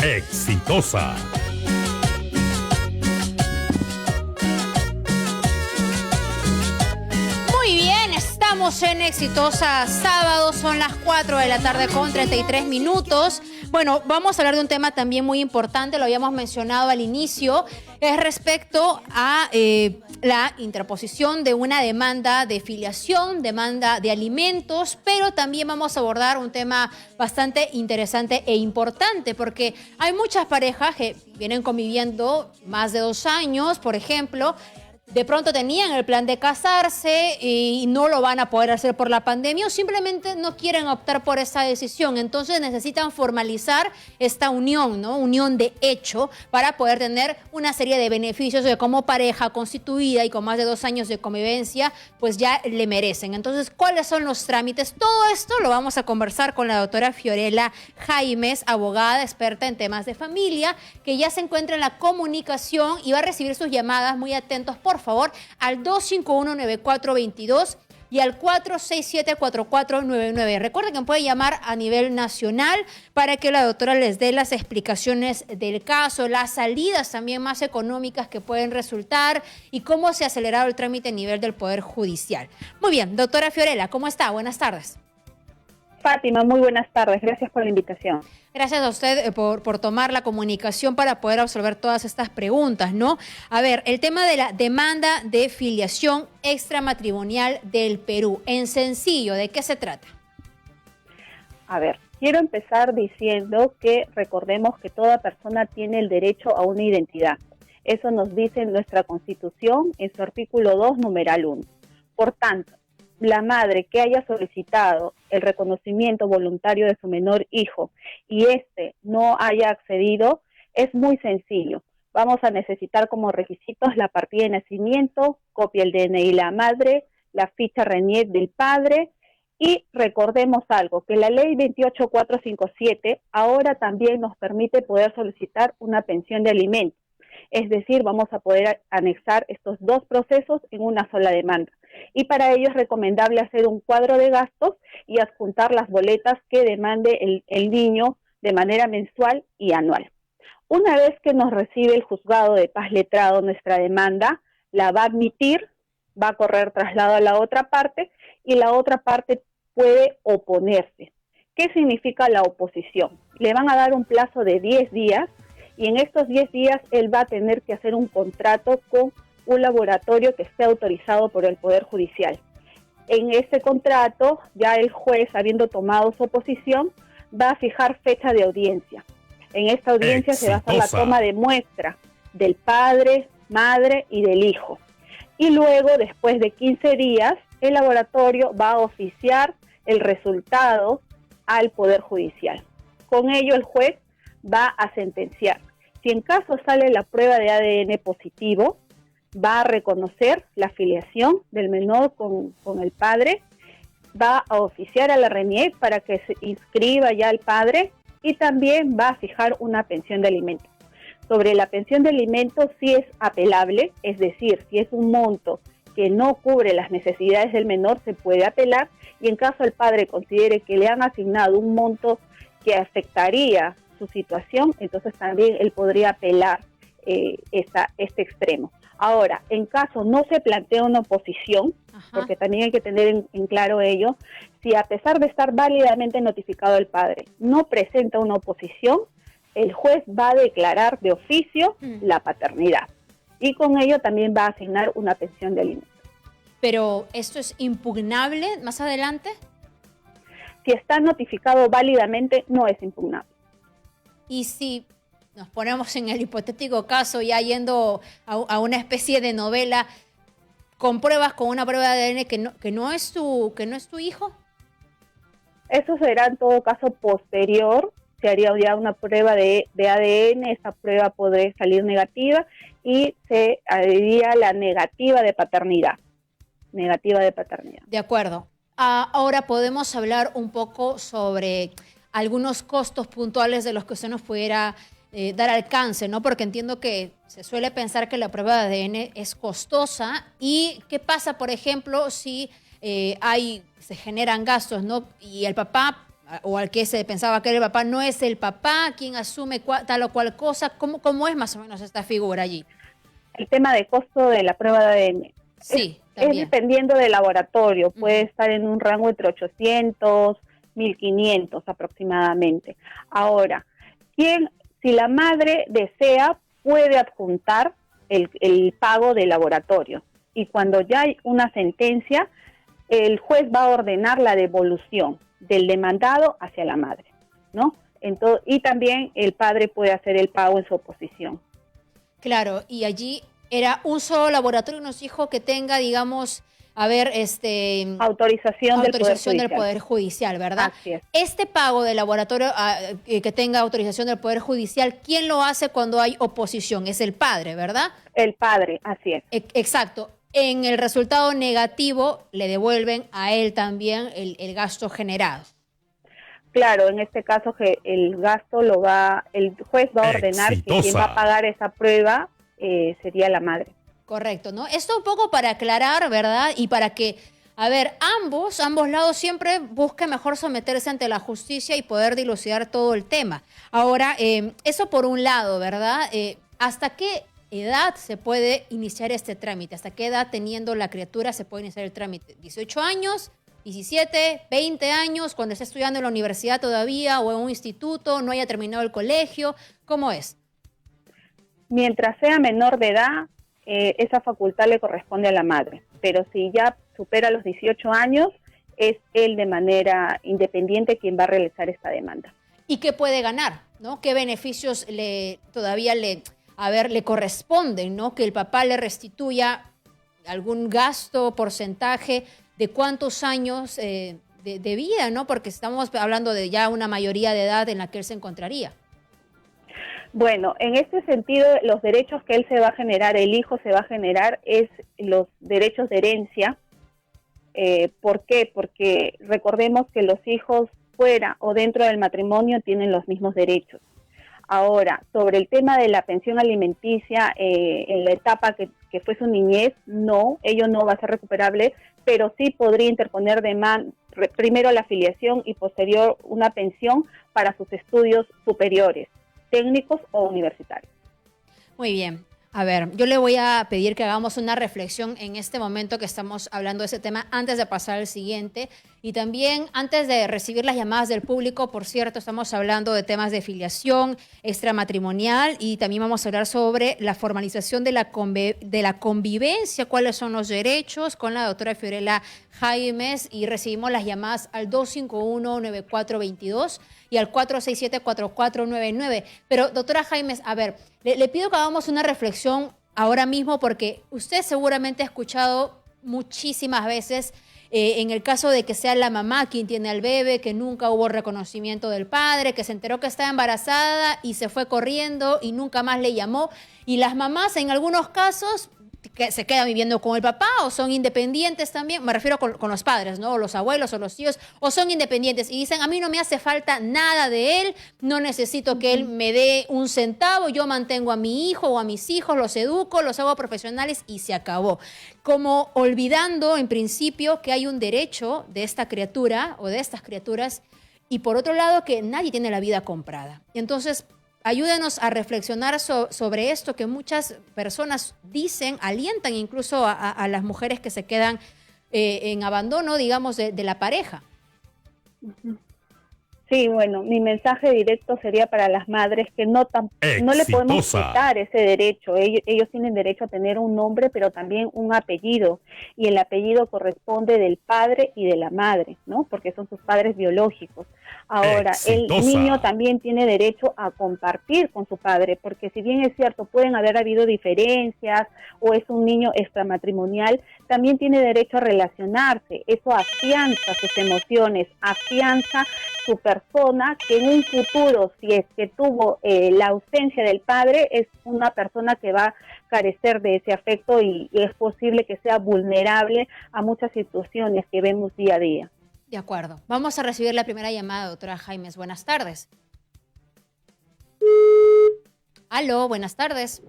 Exitosa. Muy bien, estamos en Exitosa Sábado, son las 4 de la tarde con 33 minutos. Bueno, vamos a hablar de un tema también muy importante, lo habíamos mencionado al inicio, es respecto a la interposición de una demanda de filiación, demanda de alimentos, pero también vamos a abordar un tema bastante interesante e importante, porque hay muchas parejas que vienen conviviendo más de 2 años, por ejemplo. De pronto tenían el plan de casarse y no lo van a poder hacer por la pandemia o simplemente no quieren optar por esa decisión. Entonces necesitan formalizar esta unión, ¿no? Unión de hecho para poder tener una serie de beneficios de como pareja constituida y con más de 2 años de convivencia, pues ya le merecen. Entonces, ¿cuáles son los trámites? Todo esto lo vamos a conversar con la doctora Fiorella Jaimes, abogada experta en temas de familia, que ya se encuentra en la comunicación y va a recibir sus llamadas. Muy atentos, por favor, al 251-9422 y al 467-4499. Recuerden que pueden llamar a nivel nacional para que la doctora les dé las explicaciones del caso, las salidas también más económicas que pueden resultar y cómo se ha acelerado el trámite a nivel del Poder Judicial. Muy bien, doctora Fiorella, ¿cómo está? Buenas tardes. Fátima, muy buenas tardes. Gracias por la invitación. Gracias a usted por tomar la comunicación para poder resolver todas estas preguntas, ¿no? A ver, el tema de la demanda de filiación extramatrimonial del Perú. En sencillo, ¿de qué se trata? A ver, quiero empezar diciendo que recordemos que toda persona tiene el derecho a una identidad. Eso nos dice nuestra Constitución en su artículo 2, numeral 1. Por tanto, la madre que haya solicitado el reconocimiento voluntario de su menor hijo y éste no haya accedido, es muy sencillo. Vamos a necesitar como requisitos la partida de nacimiento, copia del DNI de la madre, la ficha RENIEC del padre y recordemos algo, que la ley 28457 ahora también nos permite poder solicitar una pensión de alimentos. Es decir, vamos a poder anexar estos dos procesos en una sola demanda. Y para ello es recomendable hacer un cuadro de gastos y adjuntar las boletas que demande el niño de manera mensual y anual. Una vez que nos recibe el juzgado de paz letrado nuestra demanda, la va a admitir, va a correr traslado a la otra parte y la otra parte puede oponerse. ¿Qué significa la oposición? Le van a dar un plazo de 10 días y en estos 10 días él va a tener que hacer un contrato con un laboratorio que esté autorizado por el Poder Judicial. En ese contrato, ya el juez, habiendo tomado su oposición, va a fijar fecha de audiencia. En esta audiencia se va a hacer la toma de muestra del padre, madre y del hijo. Y luego, después de 15 días, el laboratorio va a oficiar el resultado al Poder Judicial. Con ello, el juez va a sentenciar. Si en caso sale la prueba de ADN positivo, va a reconocer la filiación del menor con el padre, va a oficiar a la RENIEC para que se inscriba ya el padre y también va a fijar una pensión de alimentos. Sobre la pensión de alimentos sí es apelable, es decir, si es un monto que no cubre las necesidades del menor, se puede apelar y en caso el padre considere que le han asignado un monto que afectaría su situación, entonces también él podría apelar este extremo. Ahora, en caso no se plantea una oposición, porque también hay que tener en claro ello, si a pesar de estar válidamente notificado el padre no presenta una oposición, el juez va a declarar de oficio la paternidad y con ello también va a asignar una pensión de alimentos. ¿Pero esto es impugnable más adelante? Si está notificado válidamente, no es impugnable. Y si nos ponemos en el hipotético caso, ya yendo a una especie de novela, con una prueba de ADN que no es tu hijo. Eso será en todo caso posterior, se haría ya una prueba de ADN, esa prueba podría salir negativa y se haría la negativa de paternidad. De acuerdo. Ahora podemos hablar un poco sobre algunos costos puntuales de los que usted nos pudiera dar alcance, ¿no? Porque entiendo que se suele pensar que la prueba de ADN es costosa. ¿Y qué pasa, por ejemplo, si se generan gastos, ¿no? Y el papá o al que se pensaba que era el papá, no es el papá quien asume tal o cual cosa. ¿Cómo es más o menos esta figura allí? El tema de costo de la prueba de ADN. Sí, es dependiendo del laboratorio, puede estar en un rango entre 800, 1500 aproximadamente. Ahora, si la madre desea, puede adjuntar el pago del laboratorio. Y cuando ya hay una sentencia, el juez va a ordenar la devolución del demandado hacia la madre, ¿no? Entonces, y también el padre puede hacer el pago en su oposición. Claro, y allí era un solo laboratorio, nos dijo que tenga, digamos, autorización del Poder Judicial, ¿verdad? Así es. Este pago del laboratorio que tenga autorización del Poder Judicial, ¿quién lo hace cuando hay oposición? Es el padre, ¿verdad? El padre, así es. Exacto. En el resultado negativo le devuelven a él también el gasto generado. Claro, en este caso que el gasto el juez va a ordenar que quien va a pagar esa prueba sería la madre. Correcto, ¿no? Esto un poco para aclarar, ¿verdad? Y para que, a ver, ambos lados siempre busquen mejor someterse ante la justicia y poder dilucidar todo el tema. Ahora, eso por un lado, ¿verdad? ¿Hasta qué edad se puede iniciar este trámite? ¿Hasta qué edad teniendo la criatura se puede iniciar el trámite? ¿18 años? 17, 20 años, cuando esté estudiando en la universidad todavía o en un instituto, no haya terminado el colegio? ¿Cómo es? Mientras sea menor de edad, esa facultad le corresponde a la madre, pero si ya supera los 18 años, es él de manera independiente quien va a realizar esta demanda. ¿Y qué puede ganar? ¿No? ¿Qué beneficios todavía le corresponden? ¿No? Que el papá le restituya algún gasto, porcentaje de cuántos años de vida, ¿no? Porque estamos hablando de ya una mayoría de edad en la que él se encontraría. Bueno, en este sentido, los derechos que él se va a generar, el hijo se va a generar, es los derechos de herencia. ¿Por qué? Porque recordemos que los hijos fuera o dentro del matrimonio tienen los mismos derechos. Ahora, sobre el tema de la pensión alimenticia, en la etapa que fue su niñez, no, ello no va a ser recuperable, pero sí podría interponer primero la afiliación y posterior una pensión para sus estudios superiores, técnicos o universitarios. Muy bien. A ver, yo le voy a pedir que hagamos una reflexión en este momento que estamos hablando de ese tema antes de pasar al siguiente y también antes de recibir las llamadas del público. Por cierto, estamos hablando de temas de filiación extramatrimonial y también vamos a hablar sobre la formalización de la convivencia, cuáles son los derechos con la doctora Fiorella Jaimes, y recibimos las llamadas al 251-9422 y al 467-4499. Pero doctora Jaimes, a ver, le pido que hagamos una reflexión ahora mismo porque usted seguramente ha escuchado muchísimas veces en el caso de que sea la mamá quien tiene al bebé, que nunca hubo reconocimiento del padre, que se enteró que estaba embarazada y se fue corriendo y nunca más le llamó. Y las mamás en algunos casos que se quedan viviendo con el papá o son independientes también, me refiero con los padres, ¿no? O los abuelos o los tíos, o son independientes y dicen, a mí no me hace falta nada de él, no necesito que él me dé un centavo, yo mantengo a mi hijo o a mis hijos, los educo, los hago profesionales y se acabó. Como olvidando en principio que hay un derecho de esta criatura o de estas criaturas y por otro lado que nadie tiene la vida comprada. Y entonces, ayúdenos a reflexionar sobre esto que muchas personas dicen, alientan incluso a las mujeres que se quedan en abandono, digamos, de la pareja. Sí, bueno, mi mensaje directo sería para las madres que no le podemos quitar ese derecho. Ellos tienen derecho a tener un nombre, pero también un apellido. Y el apellido corresponde del padre y de la madre, ¿no? Porque son sus padres biológicos. Ahora, el niño también tiene derecho a compartir con su padre, porque si bien es cierto, pueden haber habido diferencias o es un niño extramatrimonial, también tiene derecho a relacionarse. Eso afianza sus emociones, afianza su persona, que en un futuro, si es que tuvo la ausencia del padre, es una persona que va a carecer de ese afecto y es posible que sea vulnerable a muchas situaciones que vemos día a día. De acuerdo. Vamos a recibir la primera llamada, doctora Jaimes. Buenas tardes. Aló, buenas tardes.